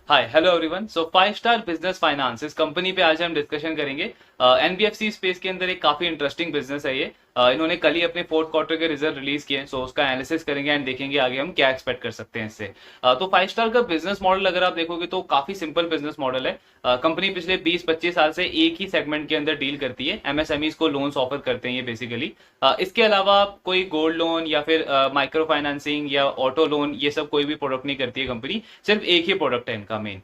हाय hello everyone. So 5 star business finance इस company पे आज हम डिस्कशन करेंगे। एनबीएफसी स्पेस के अंदर एक काफी इंटरेस्टिंग बिजनेस है ये। इन्होंने कल ही अपने फोर्थ क्वार्टर के रिजल्ट रिलीज किए हैं, सो उसका एनालिसिस करेंगे एंड देखेंगे आगे हम क्या एक्सपेक्ट कर सकते हैं इससे। तो 5 स्टार का बिजनेस मॉडल अगर आप देखोगे तो काफी सिंपल बिजनेस मॉडल है। कंपनी पिछले 20-25 साल से एक ही सेगमेंट के अंदर डील करती है, एमएसएमईज को लोन्स ऑफर करते हैं ये बेसिकली। इसके अलावा कोई गोल्ड लोन या फिर माइक्रो फाइनेंसिंग या ऑटो लोन ये सब कोई भी प्रोडक्ट नहीं करती है कंपनी। सिर्फ एक ही प्रोडक्ट है इनका मेन।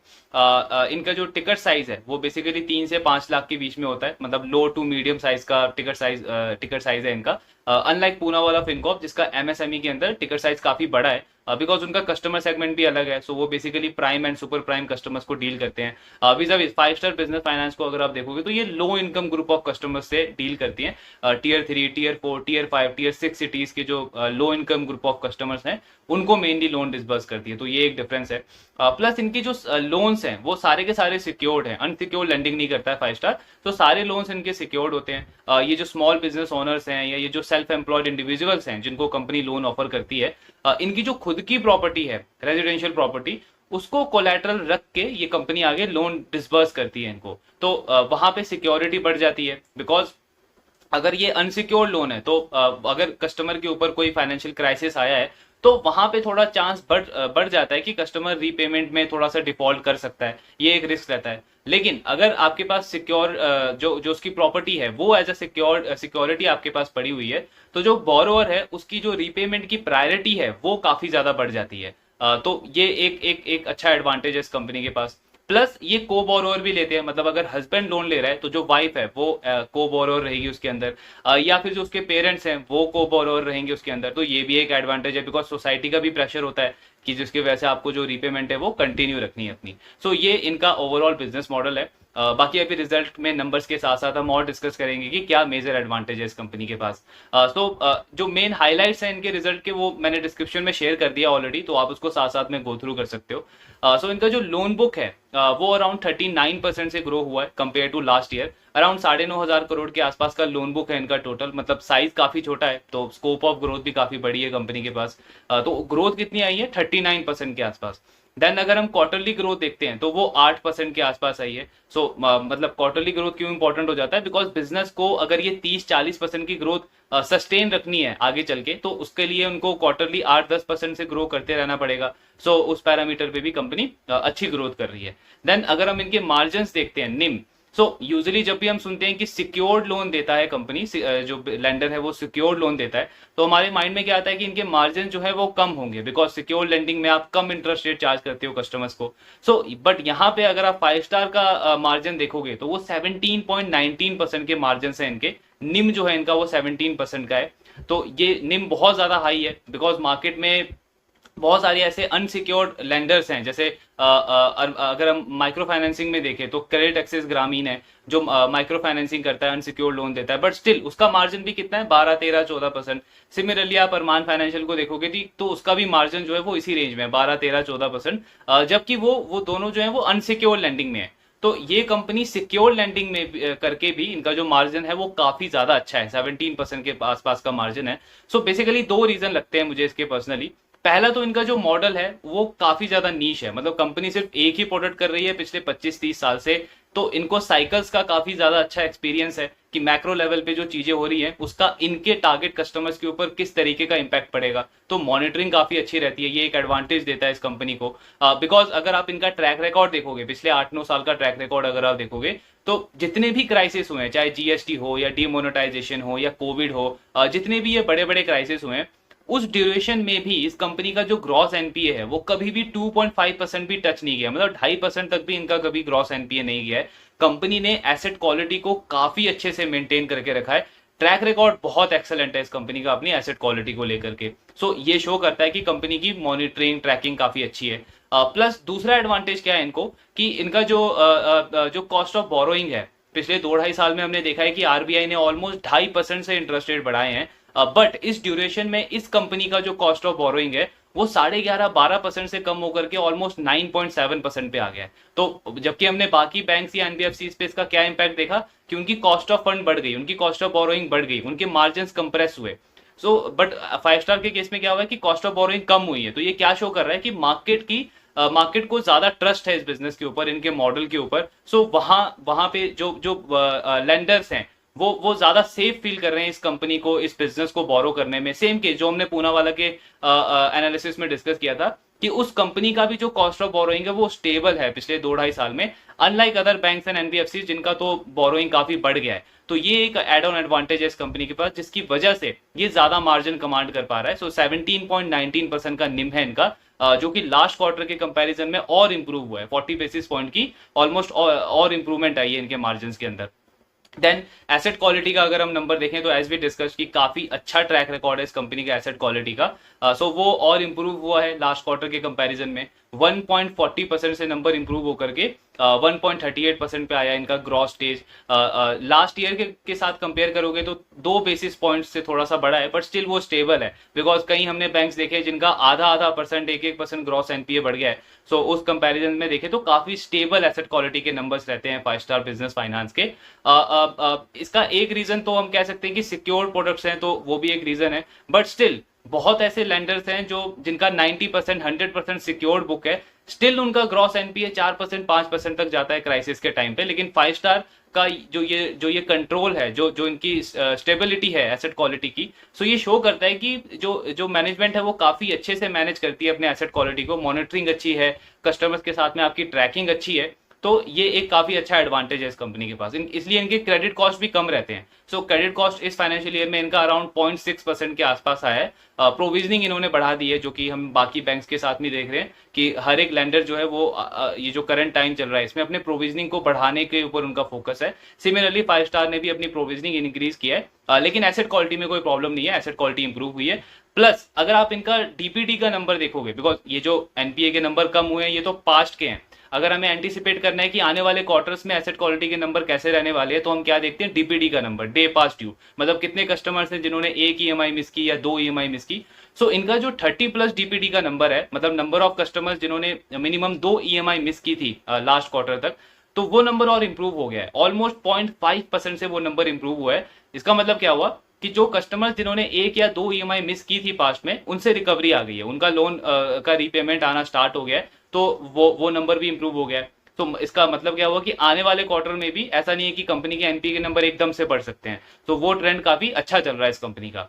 इनका जो टिकट साइज है वो बेसिकली 3 से 5 लाख के बीच में होता है, मतलब लो टू मीडियम साइज का टिकट साइज है इनका। अनलाइक पूना वाला फिनकॉप जिसका एमएसएमई के अंदर टिकट साइज काफी बड़ा है, बिकॉज उनका कस्टमर सेगमेंट भी अलग है। सो वो basically prime and super prime customers को डील करते हैं। विज़ 5 स्टार बिजनेस फाइनेंस को अगर आप देखोगे तो ये low income group of customers से डील करती हैं। Tier 3, tier 4, tier 5, tier 6 cities के जो low income group of customers हैं उनको मेनली लोन डिसबर्स करती है, तो ये एक डिफरेंस है। प्लस इनकी जो लोन्स हैं वो सारे के सारे सिक्योर्ड हैं, अनसिक्योर्ड लेंडिंग नहीं करता है 5 स्टार। तो सारे लोन्स इनके सिक्योर्ड होते हैं। ये जो स्मॉल बिजनेस ओनर्स हैं या ये जो सेल्फ एम्प्लॉयड इंडिविजुअल्स हैं जिनको कंपनी लोन ऑफर करती है, इनकी जो खुद की प्रॉपर्टी है रेजिडेंशियल प्रॉपर्टी, उसको कोलैटरल रख के ये कंपनी आगे लोन डिसबर्स करती है इनको। तो वहां पे सिक्योरिटी बढ़ जाती है, बिकॉज अगर ये अनसिक्योर्ड लोन है तो अगर कस्टमर के ऊपर कोई फाइनेंशियल क्राइसिस आया है तो वहां पे थोड़ा चांस बढ़ जाता है कि कस्टमर रीपेमेंट में थोड़ा सा डिफॉल्ट कर सकता है, ये एक रिस्क रहता है। लेकिन अगर आपके पास सिक्योर जो जो उसकी प्रॉपर्टी है वो एज अ सिक्योरिटी आपके पास पड़ी हुई है, तो जो बोरोअर है उसकी जो रीपेमेंट की प्रायोरिटी है वो काफी ज्यादा बढ़ जाती है। तो ये एक अच्छा एडवांटेज है इस कंपनी के पास। प्लस ये को बोरोअर भी लेते हैं, मतलब अगर हस्बैंड लोन ले रहा है तो जो वाइफ है वो को बोरोअर रहेगी उसके अंदर, या फिर जो उसके पेरेंट्स हैं वो को बोरोअर रहेंगे उसके अंदर। तो ये भी एक एडवांटेज है, बिकॉज सोसाइटी का भी प्रेशर होता है कि जिसकी वजह से आपको जो रीपेमेंट है वो कंटिन्यू रखनी है अपनी। सो ये इनका ओवरऑल बिजनेस मॉडल है। बाकी अभी रिजल्ट में नंबर्स के साथ साथ हम और डिस्कस करेंगे कि क्या मेजर एडवांटेज है इस कंपनी के पास। जो मेन हाइलाइट्स हैं इनके रिजल्ट के वो मैंने डिस्क्रिप्शन में शेयर कर दिया ऑलरेडी, तो आप उसको साथ साथ में गो थ्रू कर सकते हो। इनका जो लोन बुक है वो अराउंड 39% से ग्रो हुआ है compare to last year. Around 9,500 crore के आसपास का लोन बुक है इनका टोटल, मतलब साइज काफी छोटा है तो स्कोप ऑफ ग्रोथ भी काफी बड़ी है कंपनी के पास। तो ग्रोथ कितनी आई है 39% के आसपास। देन अगर हम क्वार्टरली ग्रोथ देखते हैं तो वो 8% के आसपास आई है। मतलब क्वार्टरली ग्रोथ क्यों इंपॉर्टेंट हो जाता है, बिकॉज बिजनेस को अगर ये 30-40% की ग्रोथ सस्टेन रखनी है आगे चल के, तो उसके लिए उनको क्वार्टरली 8-10% से ग्रो करते रहना पड़ेगा। उस पैरामीटर पे भी कंपनी अच्छी ग्रोथ कर रही है। देन अगर हम इनके मार्जिन देखते हैं, निम। यूजुअली जब भी हम सुनते हैं कि सिक्योर्ड लोन देता है कंपनी, जो लेंडर है वो सिक्योर्ड लोन देता है, तो हमारे माइंड में क्या आता है कि इनके मार्जिन जो है वो कम होंगे, बिकॉज सिक्योर्ड लेंडिंग में आप कम इंटरेस्ट रेट चार्ज करते हो कस्टमर्स को। बट यहाँ पे अगर आप 5 स्टार का मार्जिन देखोगे तो वो 17.19% के मार्जिन है इनके। निम जो है इनका वो 17% का है। तो ये निम बहुत ज्यादा हाई है, बिकॉज मार्केट में बहुत सारे ऐसे अनसिक्योर्ड लेंडर्स हैं, जैसे अगर हम माइक्रो फाइनेंसिंग में देखें तो क्रेडिट एक्सेस ग्रामीण है जो माइक्रो फाइनेंसिंग करता है, अनसिक्योर्ड लोन देता है, बट स्टिल उसका मार्जिन भी कितना है 12-13-14%। सिमिलरली आप अरमान फाइनेंशियल को देखोगे तो उसका भी मार्जिन जो है वो इसी रेंज में है 12-13-14%। जबकि वो दोनों जो है वो अनसिक्योर्ड लेंडिंग में है। तो ये कंपनी सिक्योर लेंडिंग में करके भी इनका जो मार्जिन है वो काफी ज्यादा अच्छा है, 17% के आसपास का मार्जिन है। बेसिकली दो रीजन लगते हैं मुझे इसके पर्सनली। पहला तो इनका जो मॉडल है वो काफी ज्यादा नीश है, मतलब कंपनी सिर्फ एक ही प्रोडक्ट कर रही है पिछले 25-30 साल से। तो इनको साइकिल्स का काफी ज्यादा अच्छा एक्सपीरियंस है कि मैक्रो लेवल पे जो चीजें हो रही हैं उसका इनके टारगेट कस्टमर्स के ऊपर किस तरीके का इंपैक्ट पड़ेगा। तो मॉनिटरिंग काफी अच्छी रहती है, ये एक एडवांटेज देता है इस कंपनी को। बिकॉज अगर आप इनका ट्रैक रिकॉर्ड देखोगे, पिछले 8-9 साल का ट्रैक रिकॉर्ड अगर आप देखोगे, तो जितने भी क्राइसिस हुए हैं, चाहे जीएसटी हो या डीमोनेटाइजेशन हो या कोविड हो, जितने भी ये बड़े बड़े क्राइसिस हुए हैं, उस ड्यूरेशन में भी इस कंपनी का जो ग्रॉस एनपीए है वो कभी भी 2.5% भी टच नहीं गया, मतलब 2.5% तक भी इनका कभी ग्रॉस एनपीए नहीं गया है। कंपनी ने एसेट क्वालिटी को काफी अच्छे से मेंटेन करके रखा है। ट्रैक रिकॉर्ड बहुत एक्सेलेंट है इस कंपनी का अपनी एसेट क्वालिटी को लेकर के। ये शो करता है कि कंपनी की मॉनिटरिंग ट्रैकिंग काफी अच्छी है। प्लस दूसरा एडवांटेज क्या है इनको कि इनका जो कॉस्ट ऑफ बोरोइंग है, पिछले 2-2.5 साल में हमने देखा है कि आरबीआई ने ऑलमोस्ट 2.5% से इंटरेस्ट रेट बढ़ाए हैं। बट इस ड्यूरेशन में इस कंपनी का जो कॉस्ट ऑफ बोरोइंग है वो 11.5-12% से कम होकर के ऑलमोस्ट 9.7% पे आ गया है। तो जबकि हमने बाकी बैंक या एनबीएफसी पे इसका क्या इंपैक्ट देखा कि उनकी कॉस्ट ऑफ फंड बढ़ गई, उनकी कॉस्ट ऑफ बोरोइंग बढ़ गई, उनके मार्जिन कंप्रेस हुए। बट 5 स्टार के केस में क्या हुआ है कि कॉस्ट ऑफ बोरोइंग कम हुई है। तो ये क्या शो कर रहा है कि मार्केट की मार्केट को ज्यादा ट्रस्ट है इस बिजनेस के ऊपर, इनके मॉडल के ऊपर। सो वहां वहां पे जो जो लेंडर्स हैं वो ज्यादा सेफ फील कर रहे हैं इस कंपनी को, इस बिजनेस को बोरो करने में। सेम केस जो हमने पूना वाला के एनालिसिस में डिस्कस किया था कि उस कंपनी का भी जो कॉस्ट ऑफ बोरोइंग है वो स्टेबल है पिछले 2-2.5 साल में, unlike other banks and NBFC जिनका तो बोरोइंग काफी बढ़ गया है। तो ये एक एड ऑन एडवांटेज है इस कंपनी के पास, जिसकी वजह से ये ज्यादा मार्जिन कमांड कर पा रहा है। सो 17.19% का निम है इनका, जो कि लास्ट क्वार्टर के कंपैरिजन में और इंप्रूव हुआ है, 40 बेसिस पॉइंट की ऑलमोस्ट और इंप्रूवमेंट आई है इनके मार्जिन के अंदर। देन एसेट क्वालिटी का अगर हम नंबर देखें तो एज वी डिस्कस की काफी अच्छा ट्रैक रिकॉर्ड है इस कंपनी का एसेट क्वालिटी का। सो वो और इंप्रूव हुआ है लास्ट क्वार्टर के कंपैरिजन में, 1.40% से नंबर इंप्रूव होकर के 1.38% पे आया इनका ग्रॉस स्टेज। लास्ट ईयर के साथ कंपेयर करोगे तो 2 बेसिस पॉइंट से थोड़ा सा बड़ा है, बट स्टिल वो स्टेबल है। बिकॉज कहीं हमने बैंक्स देखे जिनका आधा परसेंट 1% ग्रॉस एनपीए बढ़ गया है। सो उस कंपैरिजन में देखें तो काफी स्टेबल एसेट क्वालिटी के नंबर्स रहते हैं 5 स्टार बिजनेस फाइनेंस के। इसका एक रीजन तो हम कह सकते हैं कि सिक्योर्ड प्रोडक्ट्स हैं, तो वो भी एक रीजन है, बट स्टिल बहुत ऐसे लेंडर्स हैं जो जिनका 90% 100% सिक्योर्ड बुक है, स्टिल उनका ग्रॉस एनपीए 4% 5% तक जाता है क्राइसिस के टाइम पे। लेकिन 5 स्टार का जो ये कंट्रोल है, जो जो इनकी स्टेबिलिटी है एसेट क्वालिटी की, सो ये शो करता है कि जो मैनेजमेंट है वो काफी अच्छे से मैनेज करती है अपने एसेट क्वालिटी को, मॉनिटरिंग अच्छी है, कस्टमर्स के साथ में आपकी ट्रैकिंग अच्छी है। तो ये एक काफी अच्छा एडवांटेज है इस कंपनी के पास, इसलिए इनके क्रेडिट कॉस्ट भी कम रहते हैं। सो क्रेडिट कॉस्ट इस फाइनेंशियल ईयर में इनका अराउंड 0.6% के आसपास आया है। प्रोविजनिंग इन्होंने बढ़ा दी है, जो कि हम बाकी बैंक्स के साथ में देख रहे हैं कि हर एक लेंडर जो है वो ये जो करंट टाइम चल रहा है इसमें अपने प्रोविजनिंग को बढ़ाने के ऊपर उनका फोकस है। सिमिलरली 5 स्टार ने भी अपनी प्रोविजनिंग इंक्रीज किया है, लेकिन एसेट क्वालिटी में कोई प्रॉब्लम नहीं है, एसेट क्वालिटी इंप्रूव हुई है। प्लस अगर आप इनका डीपीडी का नंबर देखोगे, बिकॉज ये जो एनपीए के नंबर कम हुए हैं ये तो पास्ट के हैं, अगर हमें एंटीसिपेट करना है कि आने वाले क्वार्टर्स में एसेट क्वालिटी के नंबर कैसे रहने वाले हैं, तो हम क्या देखते हैं, डीपीडी का नंबर, डे पास्ट ड्यू, मतलब कितने कस्टमर्स हैं जिन्होंने एक ईएमआई मिस की या 2 ईएमआई मिस की। सो इनका जो 30+ डीपीडी का नंबर है, मतलब नंबर ऑफ कस्टमर्स जिन्होंने मिनिमम 2 ईएमआई मिस की थी लास्ट क्वार्टर तक, तो वो नंबर और इंप्रूव हो गया है, ऑलमोस्ट 0.5% से वो नंबर इंप्रूव हुआ है। इसका मतलब क्या हुआ कि जो कस्टमर्स जिन्होंने 1 या 2 ईएमआई मिस की थी पास्ट में, उनसे रिकवरी आ गई है, उनका लोन का रीपेमेंट आना स्टार्ट हो गया है, तो वो नंबर भी इंप्रूव हो गया है। तो इसका मतलब क्या हुआ कि आने वाले क्वार्टर में भी ऐसा नहीं है कि कंपनी के एनपीए के नंबर एकदम से बढ़ सकते हैं, तो वो ट्रेंड काफी अच्छा चल रहा है इस कंपनी का।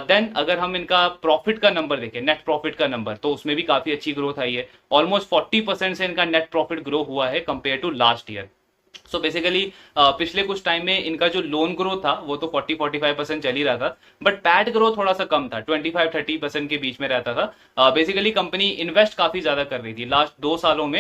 देन अगर हम इनका प्रॉफिट का नंबर देखें, नेट प्रॉफिट का नंबर, तो उसमें भी काफी अच्छी ग्रोथ आई है, ऑलमोस्ट 40% से इनका नेट प्रॉफिट ग्रो हुआ है compare to last year. So basically पिछले कुछ टाइम में इनका जो लोन ग्रोथ था वो तो 40-45% चल ही रहा था, बट पैट ग्रोथ थोड़ा सा कम था, 25-30% के बीच में रहता था। बेसिकली कंपनी इन्वेस्ट काफी ज्यादा कर रही थी लास्ट 2 सालों में।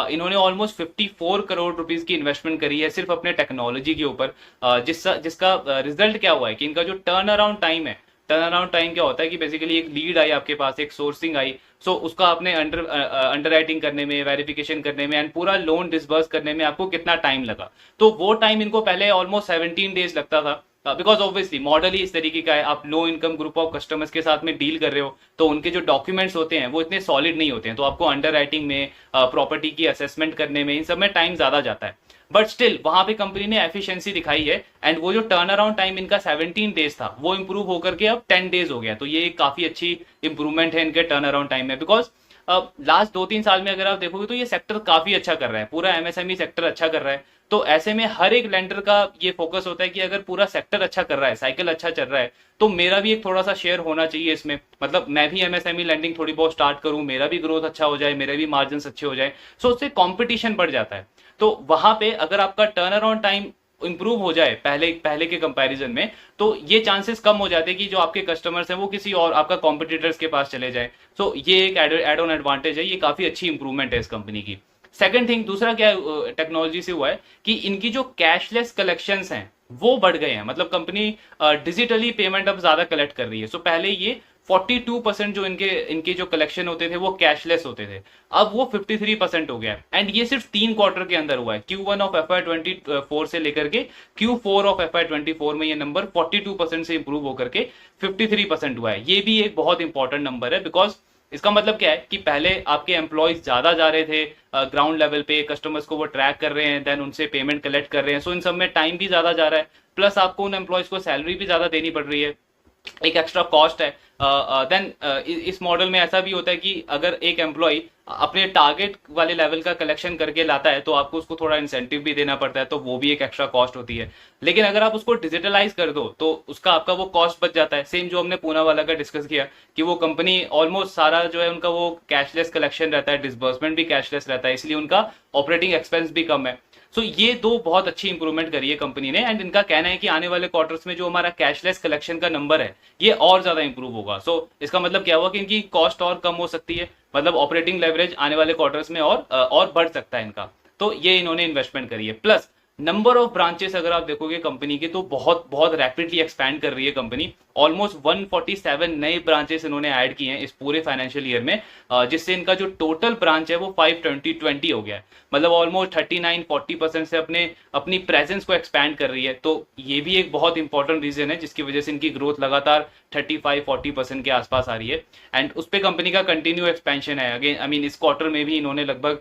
इन्होंने ऑलमोस्ट 54 करोड़ रुपीस की इन्वेस्टमेंट करी है सिर्फ अपने टेक्नोलॉजी के ऊपर, जिसका रिजल्ट क्या हुआ है कि इनका जो टर्न अराउंड टाइम है, टर्न अराउंड टाइम क्या होता है कि बेसिकली एक लीड आई आपके पास, एक सोर्सिंग आई, सो उसका आपने अंडर राइटिंग करने में, वेरिफिकेशन करने में एंड पूरा लोन डिसबर्स करने में आपको कितना टाइम लगा, तो वो टाइम इनको पहले ऑलमोस्ट 17 डेज लगता था। बिकॉज ऑब्वियसली मॉडल ही इस तरीके का है, आप लो इनकम ग्रुप ऑफ कस्टमर्स के साथ में डील कर रहे हो, तो उनके जो डॉक्यूमेंट्स होते हैं वो इतने सॉलिड नहीं होते हैं, तो आपको अंडर राइटिंग में, प्रॉपर्टी की असेसमेंट करने में, इन सब में टाइम ज्यादा जाता है। बट स्टिल वहां पे कंपनी ने एफिशिएंसी दिखाई है, एंड वो जो टर्न अराउंड टाइम इनका 17 डेज था वो इंप्रूव होकर के अब 10 डेज हो गया, तो ये एक काफी अच्छी इंप्रूवमेंट है इनके टर्न अराउंड टाइम में। बिकॉज लास्ट 2-3 साल में अगर आप देखोगे तो ये सेक्टर काफी अच्छा कर रहा है, पूरा एमएसएमई सेक्टर अच्छा कर रहा है, तो ऐसे में हर एक लेंडर का ये फोकस होता है कि अगर पूरा सेक्टर अच्छा कर रहा है, साइकिल अच्छा चल रहा है, तो मेरा भी एक थोड़ा सा शेयर होना चाहिए इसमें, मतलब मैं भी एमएसएमई लेंडिंग थोड़ी बहुत स्टार्ट करूं, मेरा भी ग्रोथ अच्छा हो जाए, मेरे भी मार्जिन अच्छे हो जाए, सो उससे कॉम्पिटिशन बढ़ जाता है। तो वहां पे अगर आपका टर्न अराउंड टाइम इंप्रूव हो जाए पहले के कंपैरिजन में, तो ये चांसेस कम हो जाते हैं कि जो आपके कस्टमर्स हैं वो किसी और आपका कॉम्पिटिटर्स के पास चले जाए। सो ये एक एड ऑन एडवांटेज है, ये काफी अच्छी इंप्रूवमेंट है इस कंपनी की। सेकंड थिंग, दूसरा क्या टेक्नोलॉजी से हुआ है कि इनकी जो कैशलेस कलेक्शंस हैं वो बढ़ गए हैं, मतलब कंपनी डिजिटली पेमेंट अब ज्यादा कलेक्ट कर रही है। सो पहले ये 42% जो इनके जो कलेक्शन होते थे वो कैशलेस होते थे, अब वो 53% हो गया है, एंड ये सिर्फ 3 क्वार्टर के अंदर हुआ है, Q1 ऑफ FY24 से लेकर के Q4 ऑफ FY24 में ये नंबर 42% से इंप्रूव होकर के 53% हुआ है। ये भी एक बहुत इंपॉर्टेंट नंबर है, बिकॉज इसका मतलब क्या है कि पहले आपके एम्प्लॉयज ज्यादा जा रहे थे ग्राउंड लेवल पे, कस्टमर्स को वो ट्रैक कर रहे हैं, देन उनसे पेमेंट कलेक्ट कर रहे हैं, सो इन सब में टाइम भी ज्यादा जा रहा है, प्लस आपको उन एम्प्लॉयज को सैलरी भी ज्यादा देनी पड़ रही है, एक एक्स्ट्रा कॉस्ट है। देन इस मॉडल में ऐसा भी होता है कि अगर एक एम्प्लॉय अपने टारगेट वाले लेवल का कलेक्शन करके लाता है तो आपको उसको थोड़ा इंसेंटिव भी देना पड़ता है, तो वो भी एक एक्स्ट्रा कॉस्ट होती है। लेकिन अगर आप उसको डिजिटलाइज कर दो तो उसका आपका वो कॉस्ट बच जाता है। सेम जो हमने पूना वाला का डिस्कस किया कि वो कंपनी ऑलमोस्ट सारा जो है उनका वो कैशलेस कलेक्शन रहता है, डिसबर्समेंट भी कैशलेस रहता है, इसलिए उनका ऑपरेटिंग एक्सपेंस भी कम है। सो ये दो बहुत अच्छी इंप्रूवमेंट करी है कंपनी ने, एंड इनका कहना है कि आने वाले क्वार्टर्स में जो हमारा कैशलेस कलेक्शन का नंबर है ये और ज्यादा इंप्रूव होगा। सो इसका मतलब क्या हुआ कि इनकी कॉस्ट और कम हो सकती है, मतलब ऑपरेटिंग लेवरेज आने वाले क्वार्टर्स में और बढ़ सकता है इनका। तो ये इन्होंने इन्वेस्टमेंट करी है। प्लस नंबर ऑफ ब्रांचेस अगर आप देखोगे कंपनी के तो बहुत बहुत रैपिडली एक्सपैंड कर रही है कंपनी। ऑलमोस्ट 147 नए ब्रांचेस इन्होंने ऐड किए हैं इस पूरे फाइनेंशियल ईयर में, जिससे इनका जो टोटल ब्रांच है वो 520 हो गया है। मतलब ऑलमोस्ट 39-40% से अपनी प्रेजेंस को एक्सपैंड कर रही है। तो ये भी एक बहुत इंपॉर्टेंट रीजन है जिसकी वजह से इनकी ग्रोथ लगातार 35-40% के आसपास आ रही है। एंड उस पर कंपनी का कंटिन्यू एक्सपेंशन है। अगेन आई मीन इस क्वार्टर में भी इन्होंने लगभग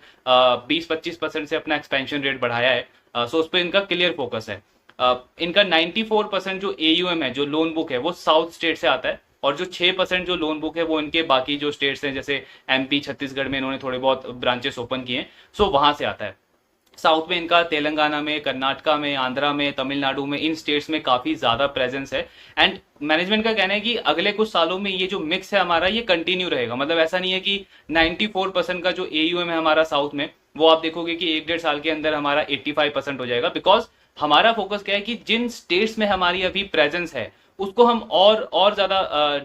20-25% से अपना एक्सपेंशन रेट बढ़ाया है। सो उस पर इनका क्लियर फोकस है। इनका 94% जो एयूएम है, जो लोन बुक है, वो साउथ स्टेट से आता है, और जो 6% जो लोन बुक है वो इनके बाकी जो स्टेट्स हैं जैसे एमपी, छत्तीसगढ़ में इन्होंने थोड़े बहुत ब्रांचेस ओपन किए हैं, सो वहां से आता है। साउथ में इनका तेलंगाना में, कर्नाटका में, आंध्रा में, तमिलनाडु में, इन स्टेट्स में काफी ज्यादा प्रेजेंस है। एंड मैनेजमेंट का कहना है कि अगले कुछ सालों में ये जो मिक्स है हमारा ये कंटिन्यू रहेगा। मतलब ऐसा नहीं है कि 94% का जो एयूएम है हमारा साउथ में, वो आप देखोगे कि 1-1.5 साल के अंदर हमारा 85% हो जाएगा। बिकॉज हमारा फोकस क्या है कि जिन स्टेट्स में हमारी अभी प्रेजेंस है उसको हम और ज्यादा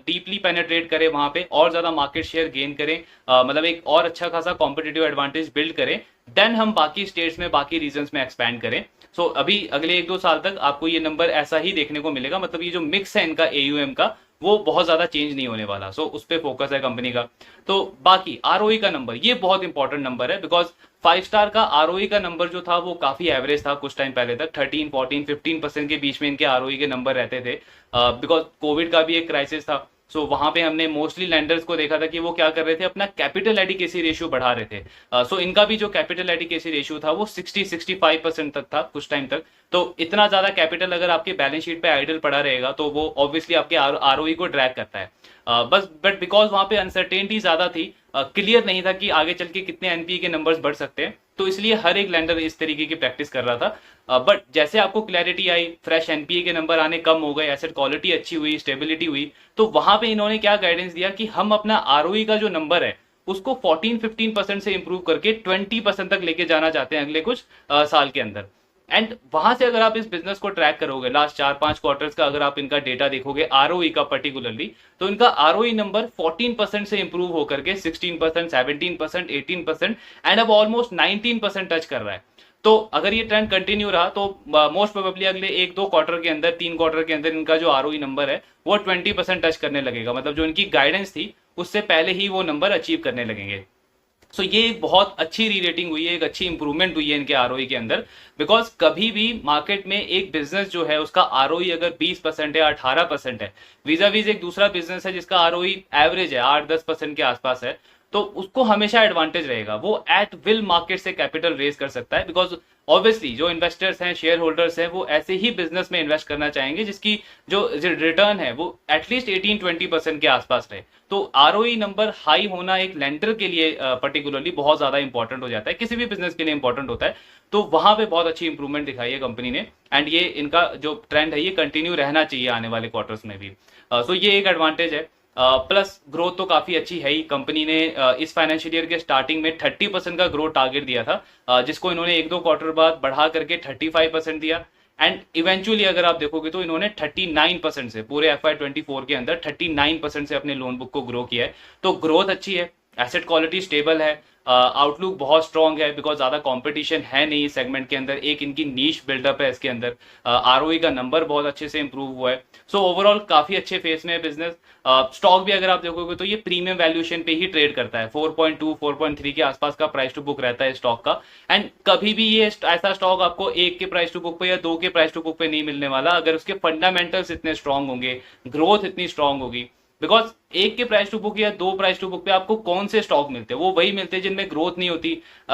डीपली पेनेट्रेट करें, वहां पे और ज्यादा मार्केट शेयर गेन करें, मतलब एक और अच्छा खासा कॉम्पिटिटिव एडवांटेज बिल्ड करें, देन हम बाकी स्टेट्स में, बाकी रीजन्स में एक्सपैंड करें। सो अभी अगले 1-2 साल तक आपको ये नंबर ऐसा ही देखने को मिलेगा। मतलब ये जो मिक्स है इनका एयूएम का वो बहुत ज्यादा चेंज नहीं होने वाला। सो उस पर फोकस है कंपनी का। तो बाकी आरओई का नंबर, ये बहुत इंपॉर्टेंट नंबर है, बिकॉज 5 स्टार का आरओई का नंबर जो था वो काफी एवरेज था कुछ टाइम पहले तक। 13-14-15% के बीच में इनके आरओई के नंबर रहते थे, बिकॉज कोविड का भी एक क्राइसिस था। सो वहां पे हमने मोस्टली लैंडर्स को देखा था कि वो क्या कर रहे थे, अपना कैपिटल एडिकेसी रेशियो बढ़ा रहे थे। सो इनका भी जो कैपिटल एडिकेसी रेशियो था वो 60-65% तक था कुछ टाइम तक। तो इतना ज्यादा कैपिटल अगर आपके बैलेंस शीट पे आइडल पड़ा रहेगा तो वो ऑब्वियसली आपके आरओई को ड्रैग करता है। बस बट बिकॉज वहां पे अनसर्टेनिटी ज्यादा थी, क्लियर नहीं था कि आगे चल के कितने एनपीए के नंबर्स बढ़ सकते हैं, तो इसलिए हर एक लैंडर इस तरीके की प्रैक्टिस कर रहा था। बट जैसे आपको क्लैरिटी आई, फ्रेश एनपीए के नंबर आने कम हो गए, एसेट क्वालिटी अच्छी हुई, स्टेबिलिटी हुई, तो वहां पे इन्होंने क्या गाइडेंस दिया कि हम अपना आरओई का जो नंबर है उसको 14-15% से इंप्रूव करके 20% तक लेके जाना चाहते हैं अगले कुछ साल के अंदर। एंड वहां से अगर आप इस बिजनेस को ट्रैक करोगे, लास्ट 4-5 क्वार्टर्स का अगर आप इनका डेटा देखोगे आरओई का पर्टिकुलरली, तो इनका आरओई नंबर 14% से इंप्रूव होकर के 16%, 17%, 18% एंड अब ऑलमोस्ट 19% टच कर रहा है। तो अगर ये ट्रेंड कंटिन्यू रहा तो मोस्ट प्रोबेबली अगले 1-2 क्वार्टर के अंदर, 3 क्वार्टर के अंदर इनका जो आरओई नंबर है वो 20% टच करने लगेगा। मतलब जो इनकी गाइडेंस थी उससे पहले ही वो नंबर अचीव करने लगेंगे। सो ये एक बहुत अच्छी री रेटिंग हुई है, एक अच्छी इंप्रूवमेंट हुई है इनके आरओई के अंदर। बिकॉज कभी भी मार्केट में एक बिजनेस जो है उसका आरओई अगर 20% है, 18% है, वीजावीज एक दूसरा बिजनेस है जिसका आरओई एवरेज है 8-10% के आसपास है, तो उसको हमेशा एडवांटेज रहेगा। वो एट विल मार्केट से कैपिटल रेज कर सकता है, बिकॉज ऑब्वियसली जो इन्वेस्टर्स हैं, शेयर होल्डर्स हैं, वो ऐसे ही बिजनेस में इन्वेस्ट करना चाहेंगे जिसकी जो रिटर्न है वो एटलीस्ट 18-20% के आसपास रहे। तो आरओई नंबर हाई होना एक लेंडर के लिए पर्टिकुलरली बहुत ज्यादा इंपॉर्टेंट हो जाता है, किसी भी बिजनेस के लिए इंपॉर्टेंट होता है। तो वहां पे बहुत अच्छी इंप्रूवमेंट दिखाई है कंपनी ने, एंड ये इनका जो ट्रेंड है ये कंटिन्यू रहना चाहिए आने वाले क्वार्टर्स में भी। सो ये एक एडवांटेज है। प्लस ग्रोथ तो काफी अच्छी है ही। कंपनी ने इस फाइनेंशियल ईयर के स्टार्टिंग में 30% का ग्रोथ टारगेट दिया था, जिसको इन्होंने 1-2 क्वार्टर बाद बढ़ा करके 35% दिया। एंड इवेंचुअली अगर आप देखोगे तो इन्होंने 39% से, पूरे FY24 के अंदर 39% से अपने लोन बुक को ग्रो किया है। तो ग्रोथ अच्छी है, एसेट क्वालिटी स्टेबल है, आउटलुक बहुत स्ट्रांग है, बिकॉज ज्यादा कंपटीशन है नहीं इस सेगमेंट के अंदर, एक इनकी नीश बिल्डअप है इसके अंदर, आरओई का नंबर बहुत अच्छे से इंप्रूव हुआ है। सो ओवरऑल काफी अच्छे फेस में है बिजनेस। स्टॉक भी अगर आप देखोगे तो ये प्रीमियम वैल्यूएशन पे ही ट्रेड करता है, 4.2-4.3 के आसपास का प्राइस टू बुक रहता है स्टॉक का। एंड कभी भी ये ऐसा स्टॉक आपको 1 के प्राइस टू बुक पे या 2 के प्राइस टू बुक पे नहीं मिलने वाला, अगर उसके फंडामेंटल्स इतने स्ट्रांग होंगे, ग्रोथ इतनी स्ट्रांग होगी, बिकॉज एक के प्राइस टू बुक या दो प्राइस टू बुक पे आपको कौन से स्टॉक मिलते हैं, वो वही मिलते हैं जिनमें ग्रोथ नहीं होती,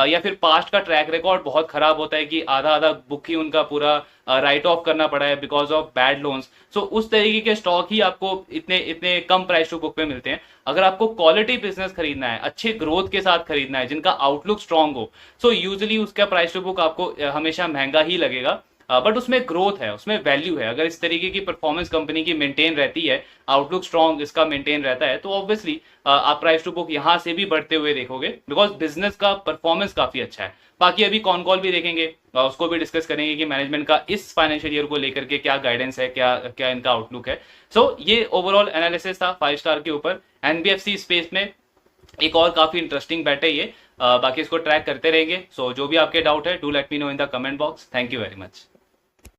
या फिर पास्ट का ट्रैक रिकॉर्ड बहुत खराब होता है कि आधा आधा बुक ही उनका पूरा राइट ऑफ करना पड़ा है बिकॉज ऑफ बैड लोन्स। सो उस तरीके के स्टॉक ही आपको इतने इतने कम प्राइस टू बुक पे मिलते हैं। अगर आपको क्वालिटी बिजनेस खरीदना है, अच्छे ग्रोथ के साथ खरीदना है, जिनका आउटलुक स्ट्रांग हो, सो यूजुअली उसका प्राइस टू बुक आपको हमेशा महंगा ही लगेगा, बट उसमें ग्रोथ है, उसमें वैल्यू है। अगर इस तरीके की परफॉर्मेंस कंपनी की मेंटेन रहती है, आउटलुक स्ट्रांग इसका मेंटेन रहता है, तो ऑब्वियसली आप प्राइस टू बुक यहां से भी बढ़ते हुए देखोगे बिकॉज बिजनेस का परफॉर्मेंस काफी अच्छा है। बाकी अभी कॉन कॉल भी देखेंगे, उसको भी डिस्कस करेंगे कि मैनेजमेंट का इस फाइनेंशियल ईयर को लेकर के क्या गाइडेंस है, क्या क्या इनका आउटलुक है। सो ये ओवरऑल एनालिसिस था 5 स्टार के ऊपर। एनबीएफसी स्पेस में एक और काफी इंटरेस्टिंग बैट है ये, बाकी इसको ट्रैक करते रहेंगे। सो जो भी आपके डाउट है, do let me know in the comment box. Thank you very much.